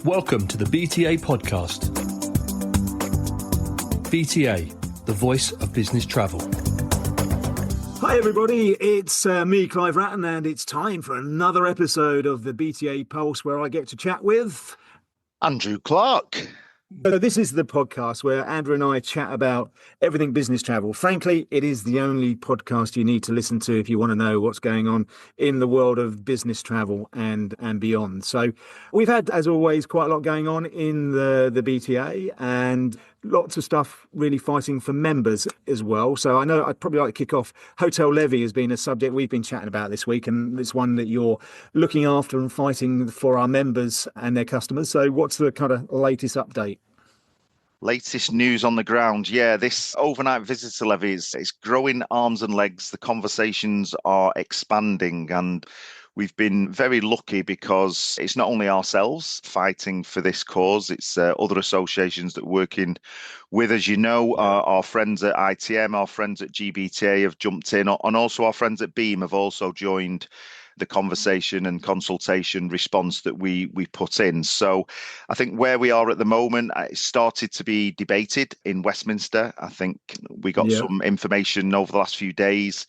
Welcome to the BTA Podcast. BTA, the voice of business travel. Hi everybody, it's me, Clive, and it's time for another episode of the BTA Pulse where I get to chat with Andrew Clark. So this is the podcast where Andrew and I chat about everything business travel. Frankly, it is the only podcast you need to listen to if you want to know what's going on in the world of business travel and beyond. So we've had, as always, quite a lot going on in the BTA and lots of stuff really fighting for members as well. So I know I'd probably like to kick off. Hotel levy has been a subject we've been chatting about this week, and it's one that you're looking after and fighting for our members and their customers. So what's the kind of latest update? Latest news on the ground. Yeah, this overnight visitor levy is growing arms and legs. The conversations are expanding, and we've been very lucky because it's not only ourselves fighting for this cause, it's other associations that are working with, as you know, our friends at ITM, our friends at GBTA have jumped in, and also our friends at Beam have also joined the conversation and consultation response that we put in. So I think where we are at the moment, it started to be debated in Westminster. I think we got some information over the last few days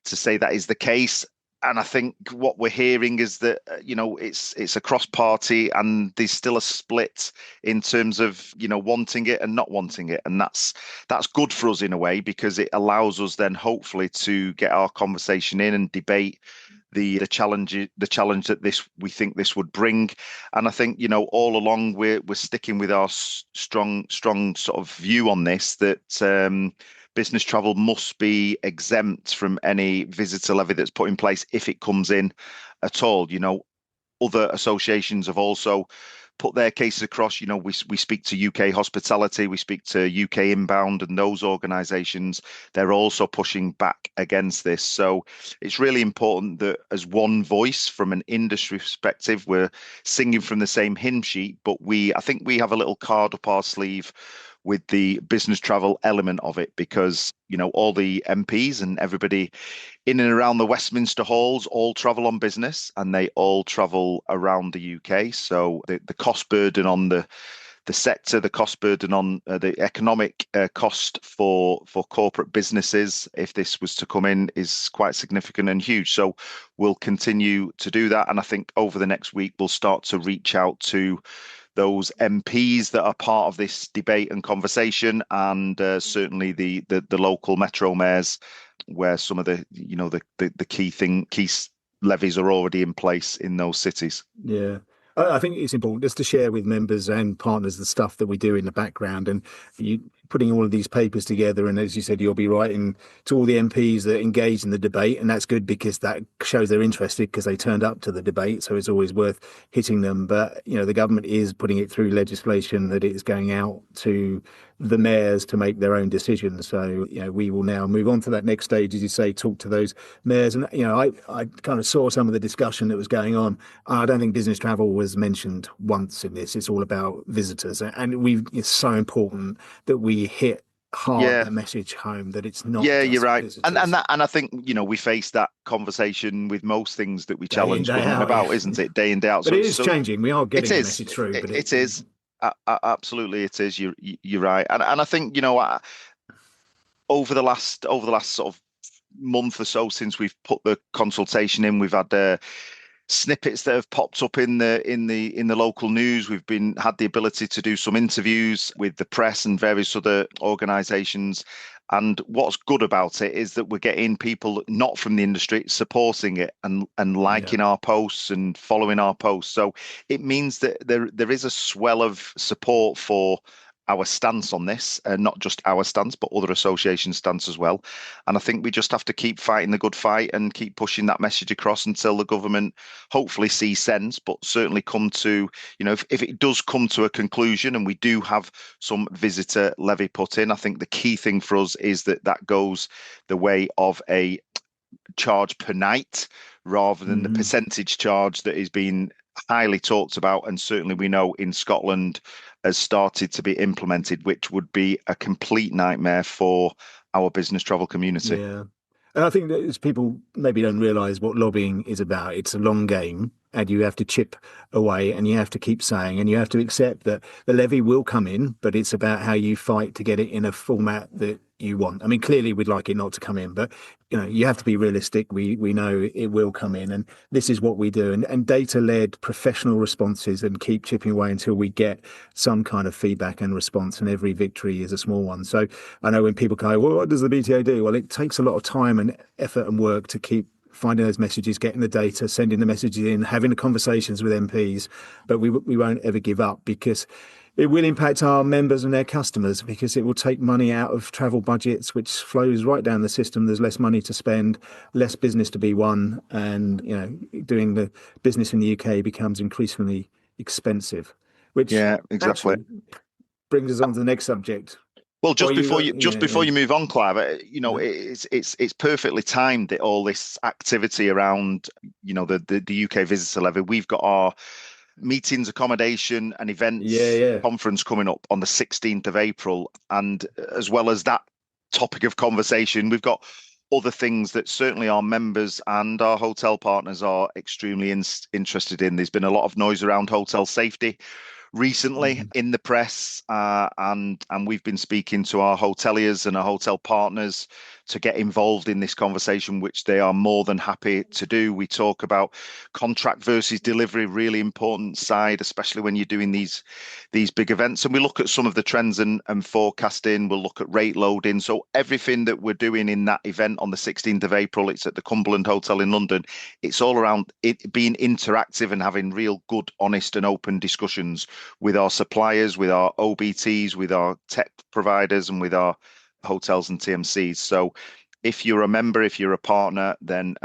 to say that is the case. And I think what we're hearing is that, it's a cross-party and there's still a split in terms of, wanting it and not wanting it. And that's good for us in a way, because it allows us then hopefully to get our conversation in and debate the challenge that we think this would bring. And I think, all along we're sticking with our strong sort of view on this, that business travel must be exempt from any visitor levy that's put in place if it comes in at all. Other associations have also put their cases across. We speak to UK Hospitality, we speak to UK Inbound, and those organisations, they're also pushing back against this. So it's really important that as one voice from an industry perspective, we're singing from the same hymn sheet, but I think we have a little card up our sleeve with the business travel element of it, because, all the MPs and everybody in and around the Westminster halls all travel on business, and they all travel around the UK. So the cost burden on the sector, the cost burden on the economic cost for corporate businesses, if this was to come in, is quite significant and huge. So we'll continue to do that. And I think over the next week, we'll start to reach out to those MPs that are part of this debate and conversation, and certainly the local metro mayors, where some of the key levies are already in place in those cities. Yeah. I think it's important just to share with members and partners the stuff that we do in the background, and you putting all of these papers together. And as you said, you'll be writing to all the MPs that engage in the debate, and that's good because that shows they're interested because they turned up to the debate. So it's always worth hitting them. But, the government is putting it through legislation that it is going out to the mayors to make their own decisions. So, we will now move on to that next stage, as you say, talk to those mayors. And, I kind of saw some of the discussion that was going on. I don't think business travel was mentioned once in this. It's all about visitors. And it's so important that we hit hard the message home that it's not. Yeah, you're right. Visitors. And I think, we face that conversation with most things that we challenge government about, isn't it? Day in, day out. But it is changing. We are getting the message through. But it is. Absolutely, it is. You're right, and I think over the last sort of month or so since we've put the consultation in, we've had snippets that have popped up in the local news. We've had the ability to do some interviews with the press and various other organisations. And what's good about it is that we're getting people not from the industry supporting it and liking our posts and following our posts. So it means that there is a swell of support for our stance on this, not just our stance, but other associations' stance as well. And I think we just have to keep fighting the good fight and keep pushing that message across until the government hopefully sees sense, but certainly come to, if it does come to a conclusion and we do have some visitor levy put in, I think the key thing for us is that goes the way of a charge per night rather than the percentage charge that is being highly talked about, and certainly we know in Scotland has started to be implemented, which would be a complete nightmare for our business travel community. Yeah. And I think that people maybe don't realise what lobbying is about. It's a long game. and you have to chip away, and you have to keep saying, and you have to accept that the levy will come in, but it's about how you fight to get it in a format that you want. I mean, clearly we'd like it not to come in, but you have to be realistic. We know it will come in, and this is what we do. And data-led professional responses, and keep chipping away until we get some kind of feedback and response, and every victory is a small one. So I know when people go, well, what does the BTA do? Well, it takes a lot of time and effort and work to keep finding those messages, getting the data, sending the messages in, having the conversations with MPs, but we won't ever give up, because it will impact our members and their customers, because it will take money out of travel budgets, which flows right down the system. There's less money to spend, less business to be won, and doing the business in the UK becomes increasingly expensive, which exactly brings us on to the next subject. Well, just before you move on, Clive, it's perfectly timed that all this activity around the UK visitor levy. We've got our meetings, accommodation, and events conference coming up on the 16th of April, and as well as that topic of conversation, we've got other things that certainly our members and our hotel partners are extremely interested in. There's been a lot of noise around hotel safety recently in the press, and we've been speaking to our hoteliers and our hotel partners to get involved in this conversation, which they are more than happy to do. We talk about contract versus delivery, really important side, especially when you're doing these big events. And we look at some of the trends and forecasting. We'll look at rate loading. So everything that we're doing in that event on the 16th of April, it's at the Cumberland Hotel in London. It's all around it being interactive and having real good, honest and open discussions with our suppliers, with our OBTs, with our tech providers, and with our hotels and TMCs. So if you're a member, if you're a partner, then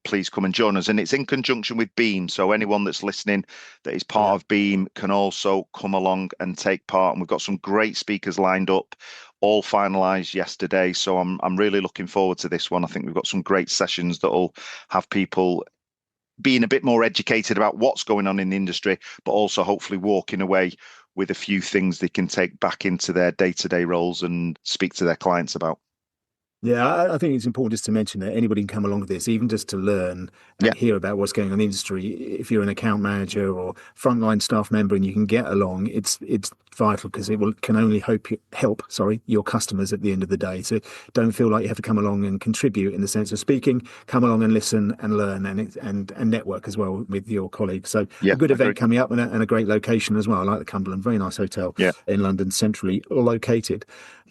please come and join us. And it's in conjunction with Beam. So anyone that's listening that is part of Beam can also come along and take part. And we've got some great speakers lined up, all finalised yesterday. So I'm really looking forward to this one. I think we've got some great sessions that will have people being a bit more educated about what's going on in the industry, but also hopefully walking away with a few things they can take back into their day-to-day roles and speak to their clients about. Yeah, I think it's important just to mention that anybody can come along with this, even just to learn and hear about what's going on in the industry. If you're an account manager or frontline staff member and you can get along, it's vital, because can only help your customers at the end of the day. So don't feel like you have to come along and contribute in the sense of speaking. Come along and listen and learn and network as well with your colleagues. So a good event coming up, and a great location as well. I like the Cumberland, very nice hotel in London, centrally located.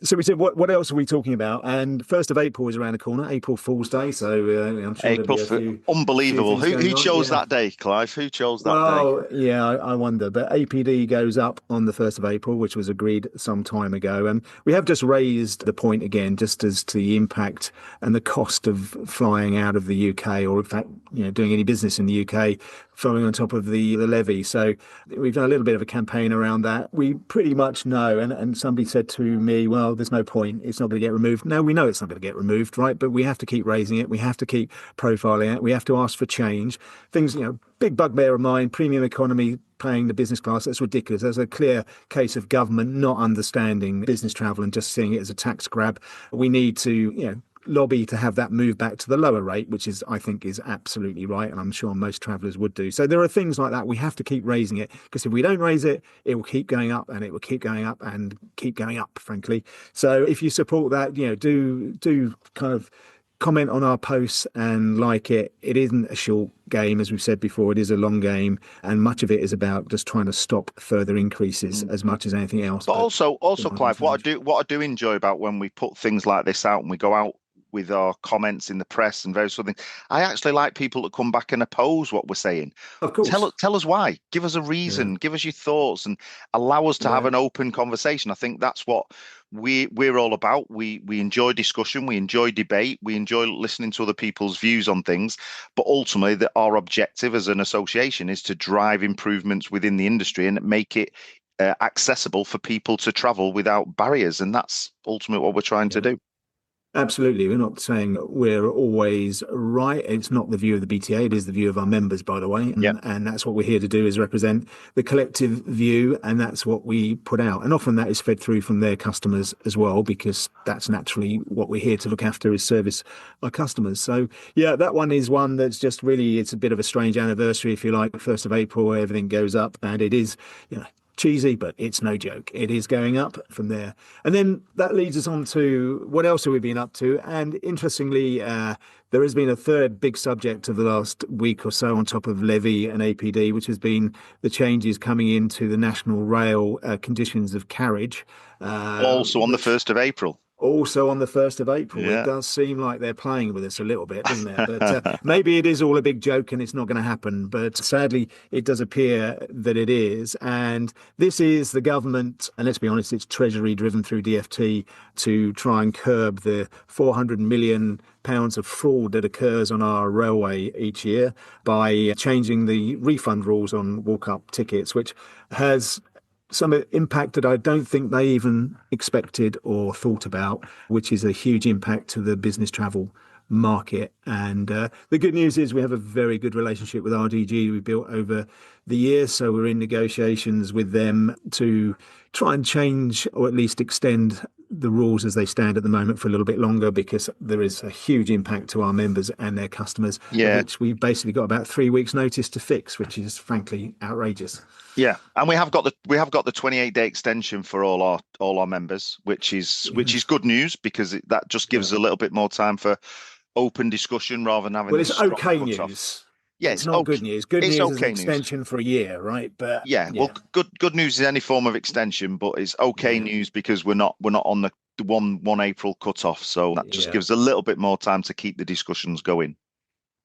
So we said, what else are we talking about? And 1st of April is around the corner, April Fool's Day. So I'm sure April, unbelievable. Who chose that day, Clive? Who chose that day? Well, yeah, I wonder. But APD goes up on the 1st of April, which was agreed some time ago. And we have just raised the point again, just as to the impact and the cost of flying out of the UK, or in fact, doing any business in the UK, following on top of the levy. So we've done a little bit of a campaign around that. We pretty much know, and somebody said to me, well, there's no point, it's not going to get removed. No, we know it's not going to get removed, right? But we have to keep raising it. We have to keep profiling it. We have to ask for change. Things, big bugbear of mine, premium economy, paying the business class, that's ridiculous. There's a clear case of government not understanding business travel and just seeing it as a tax grab. We need to, lobby to have that move back to the lower rate, which I think is absolutely right, and I'm sure most travellers would do. So there are things like that. We have to keep raising it, because if we don't raise it, it will keep going up, and it will keep going up and keep going up, frankly. So if you support that, do kind of comment on our posts and like it. It isn't a short game, as we've said before. It is a long game, and much of it is about just trying to stop further increases as much as anything else. But also, Clive, what I do enjoy about when we put things like this out and we go out with our comments in the press and various other things, I actually like people to come back and oppose what we're saying. Of course. Tell us why. Give us a reason. Give us your thoughts, and allow us to have an open conversation. I think that's what we're all about. We enjoy discussion, we enjoy debate, we enjoy listening to other people's views on things. But ultimately, our objective as an association is to drive improvements within the industry and make it accessible for people to travel without barriers. And that's ultimately what we're trying to do. Absolutely. We're not saying we're always right. It's not the view of the BTA. It is the view of our members, by the way. Yeah. And that's what we're here to do, is represent the collective view. And that's what we put out. And often that is fed through from their customers as well, because that's naturally what we're here to look after, is service our customers. So yeah, that one is one that's just really, it's a bit of a strange anniversary, if you like, 1st of April, where everything goes up. And it is, cheesy, but it's no joke. It is going up from there. And then that leads us on to what else have we been up to? And interestingly, there has been a third big subject of the last week or so on top of levy and APD, which has been the changes coming into the national rail conditions of carriage. Also on the 1st of April. Also on the 1st of April. Yeah. It does seem like they're playing with us a little bit, doesn't it? But maybe it is all a big joke and it's not going to happen. But sadly, it does appear that it is. And this is the government, and let's be honest, it's Treasury driven through DfT to try and curb the £400 million of fraud that occurs on our railway each year by changing the refund rules on walk-up tickets, which has some impact that I don't think they even expected or thought about, which is a huge impact to the business travel market. And the good news is we have a very good relationship with RDG we built over the years. So we're in negotiations with them to try and change, or at least extend, the rules as they stand at the moment for a little bit longer, because there is a huge impact to our members and their customers, which we've basically got about 3 weeks notice to fix, which is frankly outrageous. Yeah, and we have got the 28-day extension for all our members, which is good news, because that just gives a little bit more time for open discussion rather than having. Well, it's okay news. Yeah, it's not good news. Good news is an extension for a year, right? But well, good news is any form of extension, but it's okay news because we're not on the 1 April cutoff, so that just gives a little bit more time to keep the discussions going.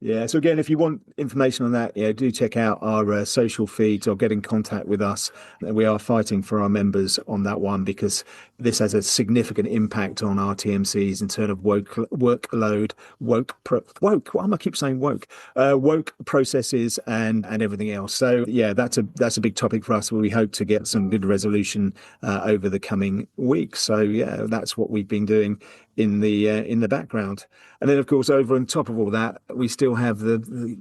Yeah. So again, if you want information on that, do check out our social feeds or get in contact with us. We are fighting for our members on that one, because this has a significant impact on our TMCs in terms of workload, woke. Why am I keep saying woke? Woke processes and everything else. So yeah, that's a big topic for us, where we hope to get some good resolution over the coming weeks. So yeah, that's what we've been doing in the background. And then of course, over on top of all that, we still have the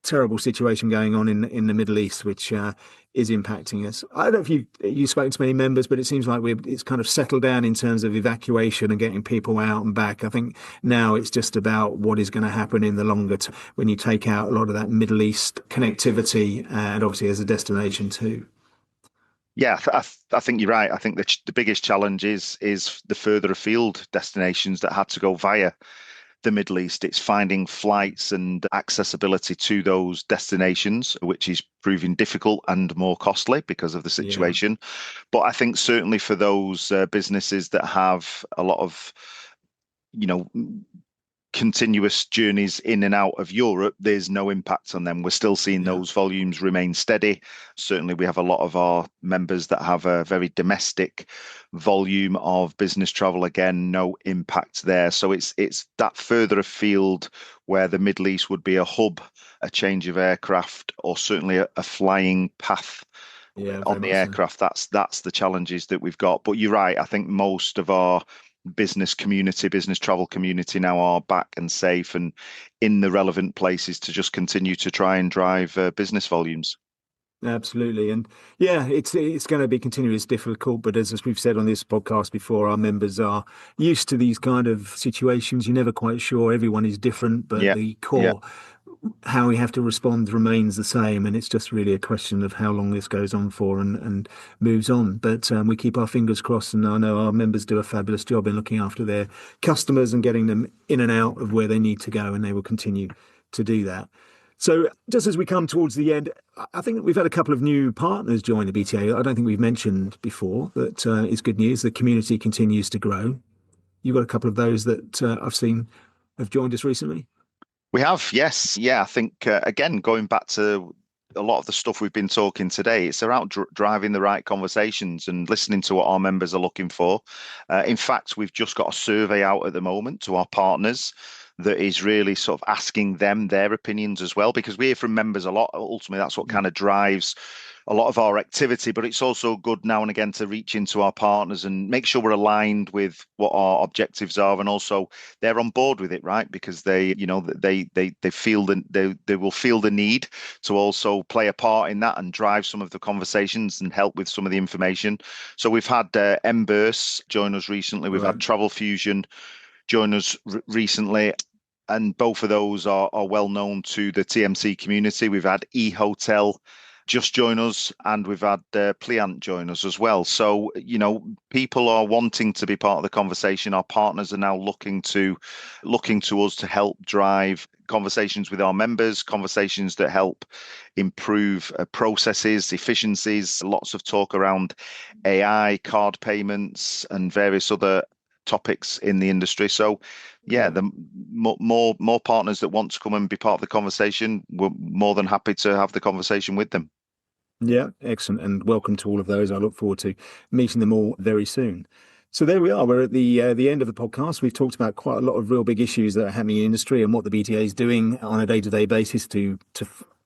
terrible situation going on in the Middle East, which is impacting us. I don't know if you've spoken to many members, but it seems like it's kind of settled down in terms of evacuation and getting people out and back. I think now it's just about what is going to happen in the longer term, when you take out a lot of that Middle East connectivity, and obviously as a destination too. Yeah, I think you're right. I think the biggest challenge is the further afield destinations that had to go via the Middle East. It's finding flights and accessibility to those destinations, which is proving difficult and more costly because of the situation. Yeah. But I think certainly for those businesses that have a lot of, continuous journeys in and out of Europe, there's no impact on them. We're still seeing those volumes remain steady. Certainly, we have a lot of our members that have a very domestic volume of business travel. Again, no impact there. So it's that further afield where the Middle East would be a hub, a change of aircraft, or certainly a flying path on the aircraft. So. That's the challenges that we've got. But you're right. I think most of our business travel community now are back and safe and in the relevant places to just continue to try and drive business volumes. Absolutely. And yeah, it's going to be continuous difficult, but as we've said on this podcast before, our members are used to these kind of situations. You're never quite sure. Everyone is different, but the core how we have to respond remains the same, and it's just really a question of how long this goes on for and moves on. But we keep our fingers crossed, and I know our members do a fabulous job in looking after their customers and getting them in and out of where they need to go, and they will continue to do that. So just as we come towards the end, I think we've had a couple of new partners join the BTA. I don't think we've mentioned before, but it's good news. The community continues to grow. You've got a couple of those that I've seen have joined us recently. We have, yes. Yeah, I think, again, going back to a lot of the stuff we've been talking today, it's around driving the right conversations and listening to what our members are looking for. In fact, we've just got a survey out at the moment to our partners that is really sort of asking them their opinions as well, because we hear from members a lot. Ultimately, that's what kind of drives a lot of our activity, but it's also good now and again to reach into our partners and make sure we're aligned with what our objectives are, and also they're on board with it, right? Because they feel they will feel the need to also play a part in that and drive some of the conversations and help with some of the information. So we've had Embers join us recently. We've had Travel Fusion join us recently. And both of those are well known to the TMC community. We've had eHotel just join us, and we've had Pliant join us as well. So, people are wanting to be part of the conversation. Our partners are now looking to us to help drive conversations with our members, conversations that help improve processes, efficiencies. Lots of talk around AI, card payments, and various other topics in the industry. So the more partners that want to come and be part of the conversation, we're more than happy to have the conversation with them. Yeah, excellent. And welcome to all of those. I look forward to meeting them all very soon. So there we are. We're at the end of the podcast. We've talked about quite a lot of real big issues that are happening in the industry and what the BTA is doing on a day-to-day basis to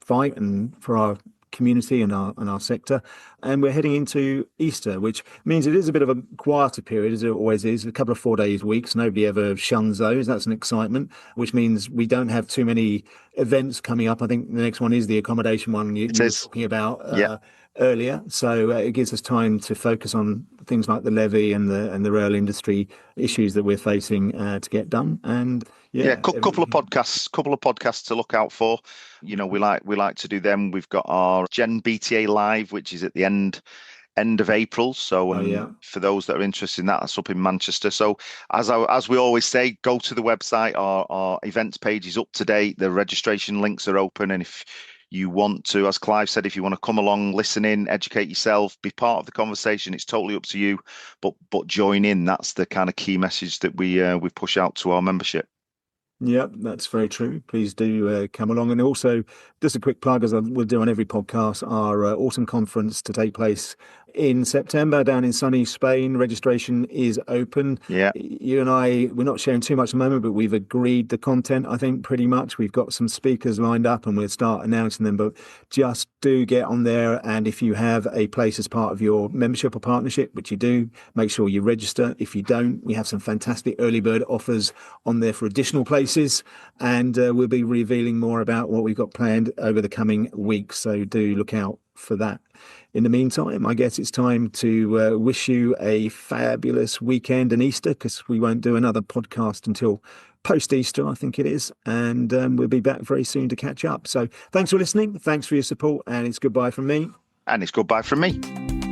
fight and for our community and our sector. And we're heading into Easter, which means it is a bit of a quieter period, as it always is, a couple of 4 days weeks. Nobody ever shuns those. That's an excitement, which means we don't have too many events coming up. I think the next one is the accommodation one you were talking about earlier. So it gives us time to focus on things like the levy and the rail industry issues that we're facing to get done. And couple of podcasts to look out for. We like to do them. We've got our Gen BTA Live, which is at the end of April. So for those that are interested in that, that's up in Manchester. So as we always say, go to the website. Our events page is up to date. The registration links are open, and if you want to, as Clive said, if you want to come along, listen in, educate yourself, be part of the conversation, it's totally up to you. But join in. That's the kind of key message that we push out to our membership. Yeah, that's very true. Please do come along. And also, just a quick plug, as we'll do on every podcast, our autumn conference to take place in September down in sunny Spain. Registration is open. Yeah. You and I, we're not sharing too much at the moment, but we've agreed the content, I think, pretty much. We've got some speakers lined up and we'll start announcing them. But just do get on there. And if you have a place as part of your membership or partnership, which you do, make sure you register. If you don't, we have some fantastic early bird offers on there for additional places. And we'll be revealing more about what we've got planned over the coming weeks. So do look out for that. In the meantime, I guess it's time to wish you a fabulous weekend and Easter, because we won't do another podcast until post-Easter, I think it is. And we'll be back very soon to catch up. So thanks for listening. Thanks for your support. And it's goodbye from me. And it's goodbye from me.